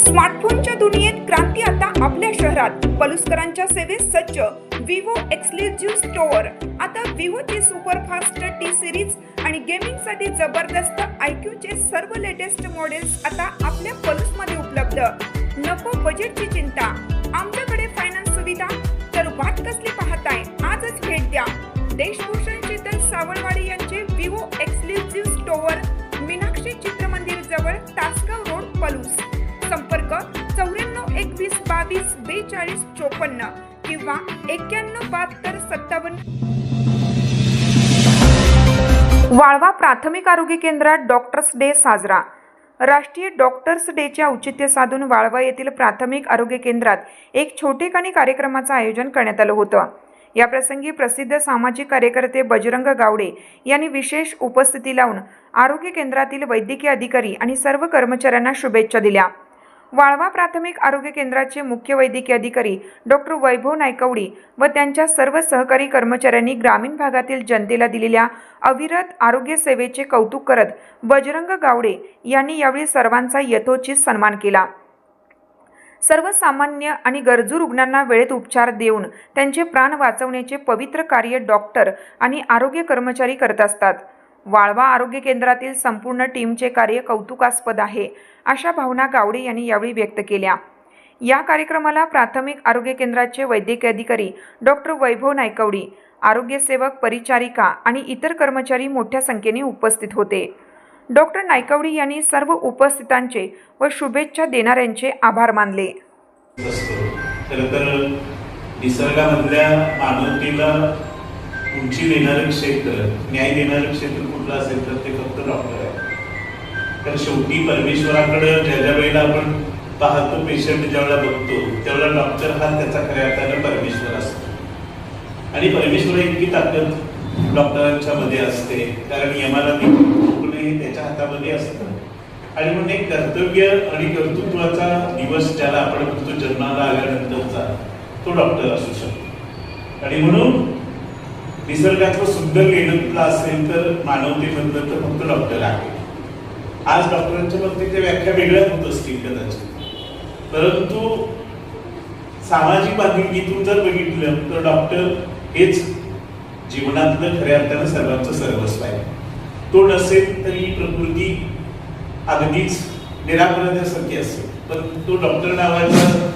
स्मार्टफोनच्या दुनियेत क्रांती आता आपल्या शहरात. पलुसकरांच्या सेवेत सज्ज विवो एक्सक्लुझिव्ह स्टोअर. आता विवोची सुपरफास्ट टी सिरीज आणि गेमिंगसाठी जबरदस्त IQ सर्व लेटेस्ट मॉडेल्स आता आपल्या पलुसमध्ये उपलब्ध. नको बजेटची चिंता, आमच्याकडे फायनान्स सुविधा. तर वाट कसली पाहताय, आजच भेट द्या. देशभूषण शीतल सावळवाडी यांचे Vivo exclusive store, Meenakshi Chitramandir जवळ, तासगाव रोड, पलूस. संपर्क 94 21 22 42 54 किंवा 91 72 57. वाळवा प्राथमिक आरोग्य केंद्रात डॉक्टर्स डे साजरा. राष्ट्रीय डॉक्टर्स डेचे औचित्य साधून वाळवा येथील प्राथमिक आरोग्य केंद्रात एक छोटेखानी कार्यक्रमाचं आयोजन करण्यात आलं होतं. या प्रसंगी प्रसिद्ध सामाजिक कार्यकर्ते बजरंग गावडे यांनी विशेष उपस्थिती लावून आरोग्य केंद्रातील वैद्यकीय अधिकारी आणि सर्व कर्मचाऱ्यांना शुभेच्छा दिल्या. वाळवा प्राथमिक आरोग्य केंद्राचे मुख्य वैद्यकीय अधिकारी डॉक्टर वैभव नायकवडी व त्यांच्या सर्व सहकारी कर्मचाऱ्यांनी ग्रामीण भागातील जनतेला दिलेल्या अविरत आरोग्य सेवेचे कौतुक करत बजरंग गावडे यांनी यावेळी सर्वांचा यथोचित सन्मान केला. सर्वसामान्य आणि गरजू रुग्णांना वेळेत उपचार देऊन त्यांचे प्राण वाचवण्याचे पवित्र कार्य डॉक्टर आणि आरोग्य कर्मचारी करत असतात. वाळवा आरोग्य केंद्रातील संपूर्ण टीमचे कार्य कौतुकास्पद आहे, अशा भावना गावडे यांनी यावेळी व्यक्त केल्या. या कार्यक्रमाला प्राथमिक आरोग्य केंद्राचे वैद्यकीय अधिकारी डॉक्टर वैभव नायकवडी, आरोग्य सेवक, परिचारिका आणि इतर कर्मचारी मोठ्या संख्येने उपस्थित होते. डॉक्टर नायकवडी यांनी सर्व उपस्थितांचे व शुभेच्छा देणाऱ्यांचे आभार मानले. खरंतर निसर्गामधल्या मानवतेला उंची देणारं क्षेत्र, न्याय देणारं क्षेत्र कुठलं असेल तर ते फक्त डॉक्टर आहे. तर शेवटी परमेश्वराकडे ज्या वेळेला आपण पाहतो, पेशंट ज्यावेळेला बघतो त्यावेळेला डॉक्टर हा त्याचा खऱ्या अर्थानं परमेश्वर असतो. आणि परमेश्वर इतकी ताकद डॉक्टरांच्या मध्ये असते, कारण यमाला हे त्याच्या हातामध्ये असतं. आणि म्हणून एक कर्तव्य आणि कर्तृत्वाचा दिवस ज्याला आपण म्हणतो जन्माला आल्यानंतरचा, तो डॉक्टर असू शकतो. आणि म्हणून निसर्गाचं सुंदर लेणं असेल तर मानवतेमधलं तर फक्त डॉक्टर आहे. आज डॉक्टरांच्या बाबतीत व्याख्या वेगळ्या होत असतील कदाचित, परंतु सामाजिक बांधिलकीतून जर बघितलं तर डॉक्टर हेच जीवनातलं खऱ्या अर्थानं सर्वांचं सर्वस्व आहे. तो नसेल तरी प्रकृती अगदीच निरापराध्यासारखी असेल, पण तो डॉक्टर नावाचा